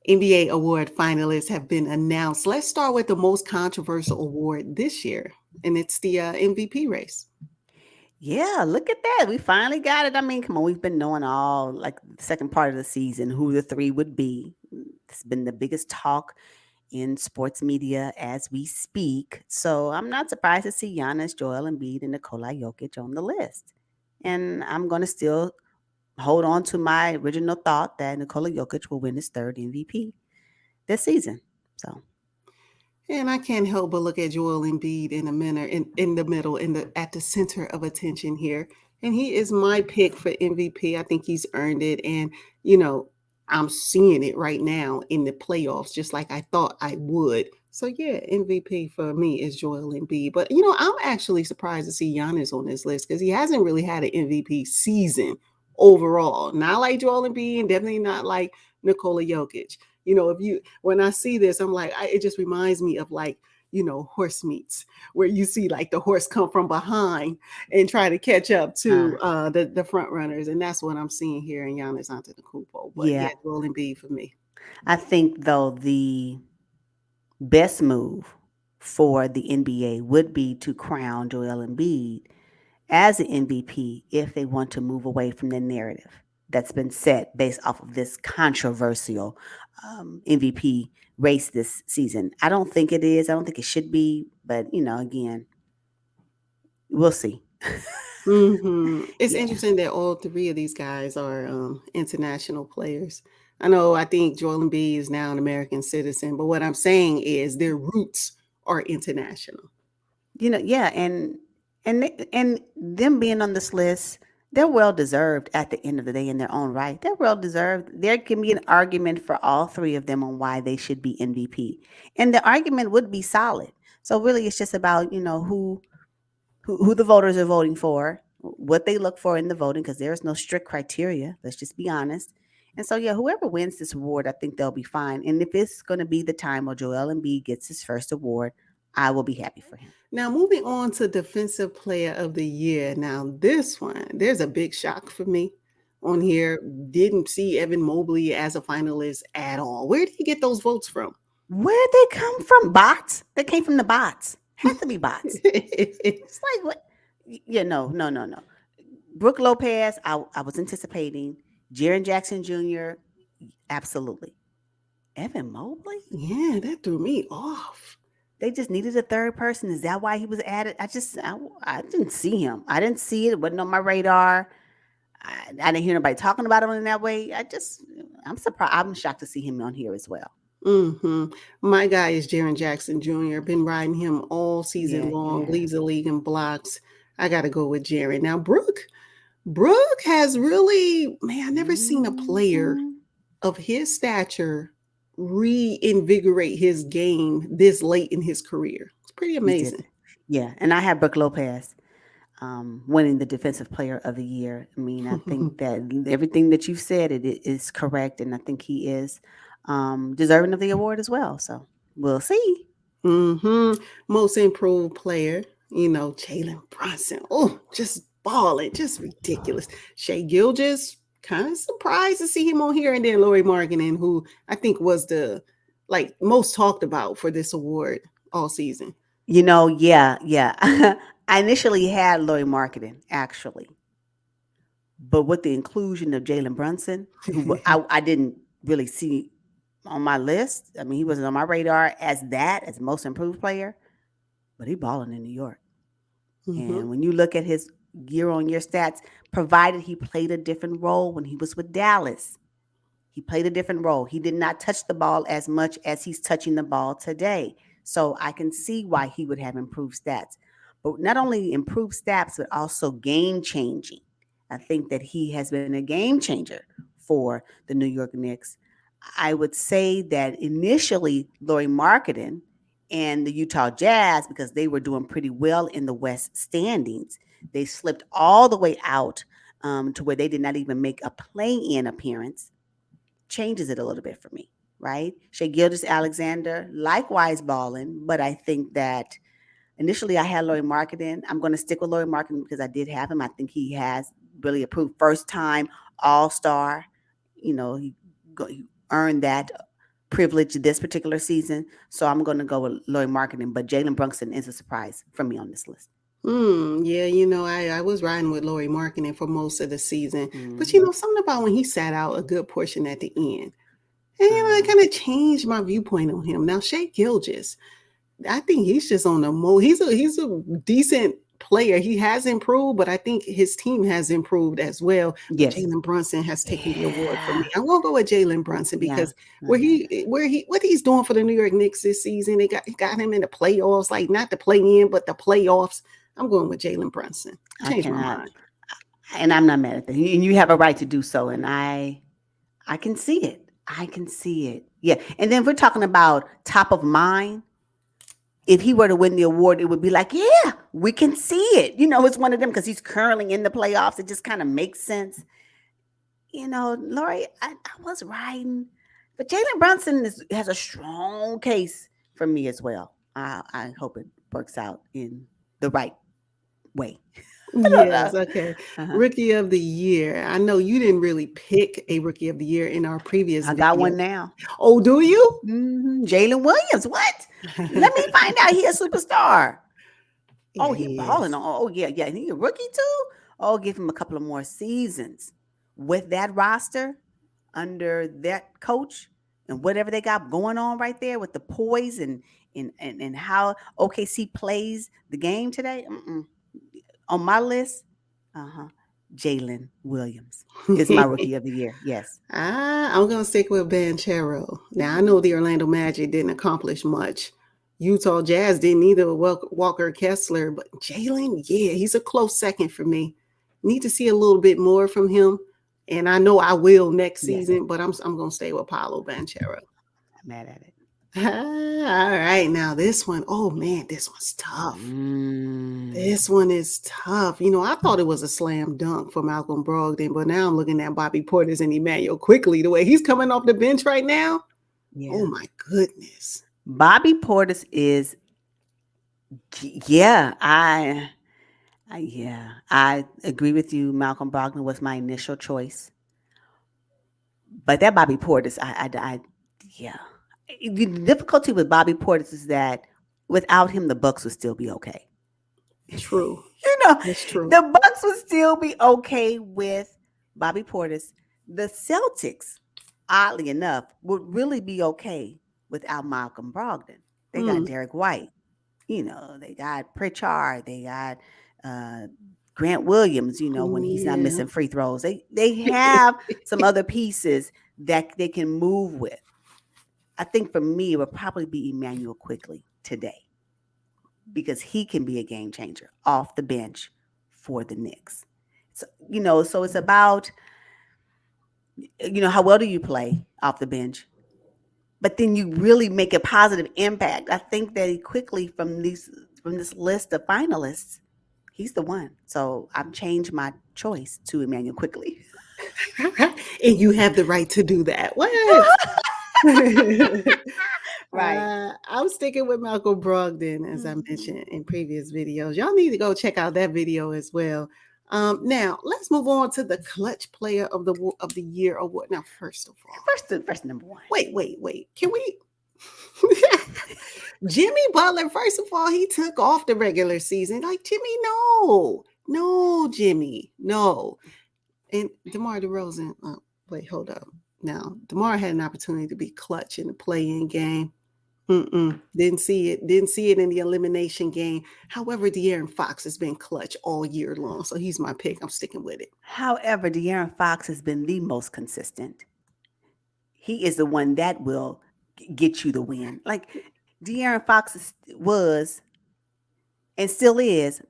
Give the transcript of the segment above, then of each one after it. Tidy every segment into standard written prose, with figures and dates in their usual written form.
NBA Award finalists have been announced. Let's start with the most controversial award this year, and it's the MVP race. Yeah, look at that. We finally got it. I mean, come on, we've been knowing all like the second part of the season who the three would be. It's been the biggest talk in sports media as we speak. So I'm not surprised to see Giannis, Joel Embiid, and Nikola Jokic on the list. And I'm going to still hold on to my original thought that Nikola Jokic will win his third MVP this season. So And I can't help but look at Joel Embiid in a minute, in the middle, in the at the center of attention here. And he is my pick for MVP. I think he's earned it. And, you know, I'm seeing it right now in the playoffs, just like I thought I would. So yeah, MVP for me is Joel Embiid. But I'm actually surprised to see Giannis on this list because he hasn't really had an MVP season overall. Not like Joel Embiid, and definitely not like Nikola Jokic. If you when I see this, I'm like, it just reminds me of like, horse meets where you see like the horse come from behind and try to catch up uh, to the front runners, and that's what I'm seeing here in Giannis Antetokounmpo. But yeah, yeah, Joel Embiid for me. I think though the best move for the NBA would be to crown Joel Embiid as an MVP if they want to move away from the narrative that's been set based off of this controversial MVP race this season. I don't think it is. I don't think it should be. But, again, we'll see. It's Yeah. interesting that all three of these guys are international players. I know. I think Joel Embiid is now an American citizen, but what I'm saying is their roots are international. Yeah, and them being on this list, they're well deserved at the end of the day in their own right. They're well deserved. There can be an argument for all three of them on why they should be MVP. And the argument would be solid. So really it's just about, who the voters are voting for, what they look for in the voting, because there's no strict criteria. Let's just be honest. And so, yeah, whoever wins this award, I think they'll be fine. And if it's going to be the time where Joel Embiid gets his first award, I will be happy for him. Now, moving on to Defensive Player of the Year. Now, this one, there's a big shock for me on here. Didn't see Evan Mobley as a finalist at all. Where did he get those votes from? Where'd they come from? Bots? They came from the bots. Had to be bots. It's like what? Yeah, no, no, no, no. Brooke Lopez, I was anticipating. Jaron Jackson Jr., absolutely. Evan Mobley? Yeah, that threw me off. They just needed a third person. Is that why he was added? I didn't see him. I didn't see it. It wasn't on my radar. I didn't hear nobody talking about him in that way. I'm surprised. I'm shocked to see him on here as well. hmm My guy is Jaron Jackson Jr. Been riding him all season Yeah, long, yeah. leads the league in blocks. I got to go with Jaron. Now, Brooke has really, man, I never seen a player Mhm. of his stature reinvigorate his game this late in his career. It's pretty He did. amazing. Yeah, and I have Brooke Lopez winning the Defensive Player of the Year. I mean, I think that everything that you've said it is correct, and I think he is deserving of the award as well. So we'll see. hmm Most improved player, Jalen Brunson. Oh, just balling, just ridiculous. Shea Gilgis, kind of surprised to see him on here. And then Laurie Markkinen, who I think was the most talked about for this award all season. Yeah, yeah. I initially had Lori Marketing actually, but with the inclusion of Jalen Brunson, who I didn't really see on my list. I mean, he wasn't on my radar as most improved player, but he balling in New York. hmm And when you look at his year on year stats, provided he played a different role when he was with Dallas, he played a different role. He did not touch the ball as much as he's touching the ball today. So I can see why he would have improved stats. But not only improved stats, but also game changing. I think that he has been a game changer for the New York Knicks. I would say that initially, Laurie Marketing and the Utah Jazz, because they were doing pretty well in the West standings, they slipped all the way out to where they did not even make a play in appearance, changes it a little bit for me, right? Shea Gildas Alexander, likewise balling, but I think that initially I had Laurie Marketing. I'm going to stick with Laurie Marketing because I did have him. I think he has really approved first time All Star. He earned that privilege this particular season. So I'm going to go with Lloyd Marketing, but Jalen Brunson is a surprise for me on this list. Yeah, I was riding with Laurie Marketing for most of the season. But Mm-hmm. something about when he sat out a good portion at the end. And it Uh, kind of changed my viewpoint on him. Now, Shea Gilgeous, I think he's just on the he's a decent player. He has improved, but I think his team has improved as well. But yes. Jalen Brunson has taken the award for me. Yeah. I won't go with Jalen Brunson Yeah. because Okay. what he's doing for the New York Knicks this season, it got him in the playoffs, like not the play in, but the playoffs. I'm going with Jalen Brunson. I Change my cannot, mind. and I'm not mad at that. And you have a right to do so. And I can see it. I can see it. Yeah. And then if we're talking about top of mind, if he were to win the award, it would be like, yeah, we can see it. It's one of them because he's currently in the playoffs. It just kind of makes sense. Lori, I was riding, but Jalen Brunson has a strong case for me as well. I hope it works out in the right way. I don't Yes, know. okay. Uh-huh. Rookie of the year. I know you didn't really pick a rookie of the year in our previous I got video. one now. Oh, do you? Jalen Williams. What? Let me find out. He a superstar. Yeah, Oh, he he balling is. on. Oh, yeah, yeah. He a rookie too. Oh, give him a couple of more seasons with that roster under that coach and whatever they got going on right there with the poise and how OKC plays the game today. On my list, Jalen Williams is my rookie of the year. Yes. I'm gonna stick with Banchero. Now I know the Orlando Magic didn't accomplish much. Utah Jazz didn't either. Walker Kessler, but Jalen, yeah, he's a close second for me. Need to see a little bit more from him, and I know I will next Yes. season. But I'm gonna stay with Paolo Banchero. I'm mad at it. All right, now this one, oh man, this one's tough. Mm. This one is tough. I thought it was a slam dunk for Malcolm Brogdon, but now I'm looking at Bobby Portis and Emmanuel quickly. The way he's coming off the bench right now. Oh Yeah. my goodness. Bobby Portis is, yeah, I agree with you. Malcolm Brogdon was my initial choice, but that Bobby Portis, yeah. The difficulty with Bobby Portis is that without him, the Bucks would still be okay. True. you know, That's true. the Bucks would still be okay with Bobby Portis. The Celtics, oddly enough, would really be okay without Malcolm Brogdon. They got Mm, Derek White. They got Pritchard. They got uh, Grant Williams. When he's not yeah. missing free throws, they have some other pieces that they can move with. I think for me, it would probably be Emmanuel Quickly today because he can be a game changer off the bench for the Knicks. So it's about how well do you play off the bench, but then you really make a positive impact. I think that he quickly from this list of finalists, he's the one. So I've changed my choice to Emmanuel Quickly. And you have the right to do that. What? Right. I'm sticking with Malcolm Brogdon, as I Mhm. mentioned in previous videos. Y'all need to go check out that video as well. Now let's move on to the Clutch Player of the Year award. Now, first of all, First number one. wait. Can we? Jimmy Butler, first of all, he took off the regular season. Like, Jimmy, no, Jimmy, no. And DeMar DeRozan, wait, hold up. Now, DeMar had an opportunity to be clutch in the play-in game. Didn't see it. Didn't see it in the elimination game. However, De'Aaron Fox has been clutch all year long, so he's my pick. I'm sticking with it. However, De'Aaron Fox has been the most consistent. He is the one that will get you the win. Like De'Aaron Fox was and still is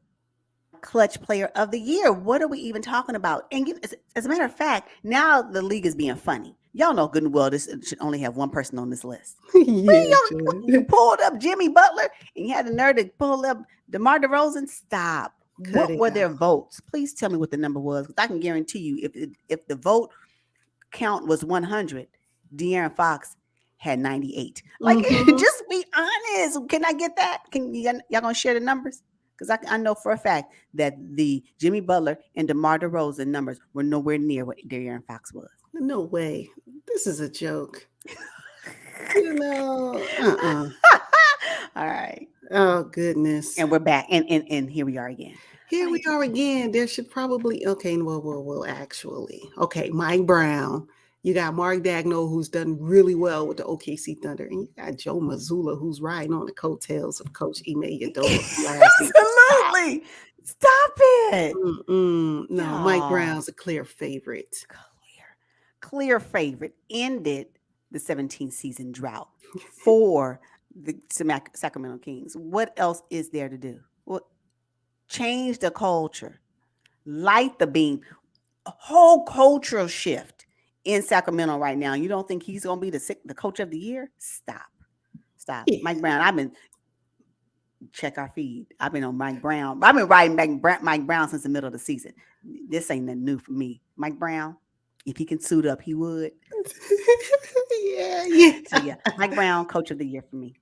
clutch player of the year. What are we even talking about? And as a matter of fact, now the league is being funny. Y'all know good and well this should only have one person on this list. Yeah, You should. pulled up Jimmy Butler and you had the nerve to pull up DeMar DeRozan. Stop. Cut What it were their out. votes? Please tell me what the number was. Because I can guarantee you, if the vote count was 100, De'Aaron Fox had 98. Like, Mm-hmm. just be honest. Can I get that? Y'all gonna share the numbers? Because I know for a fact that the Jimmy Butler and DeMar DeRozan numbers were nowhere near what De'Aaron Fox was. No way. This is a joke. You know, All right. oh goodness. And we're back. And here we are again. Here we Like, are again. There should probably okay. Well. Actually, okay. Mike Brown. You got Mark Dagnall, who's done really well with the OKC Thunder, and you got Joe Mazzulla, who's riding on the coattails of Coach Ime Udoka from last season. Stop. absolutely. Stop it. No, Mike Y'all. Brown's a clear favorite. Clear favorite. Ended the 17th season drought for the Sacramento Kings. What else is there to do? Well, change the culture, light the beam, a whole cultural shift in Sacramento right now. You don't think he's going to be the coach of the year? Stop. Yeah. Mike Brown, I've been check our feed. I've been on Mike Brown. I've been writing Mike Brown since the middle of the season. This ain't nothing new for me. Mike Brown, if he can suit up, he would. Yeah. So yeah, Mike Brown, coach of the year for me.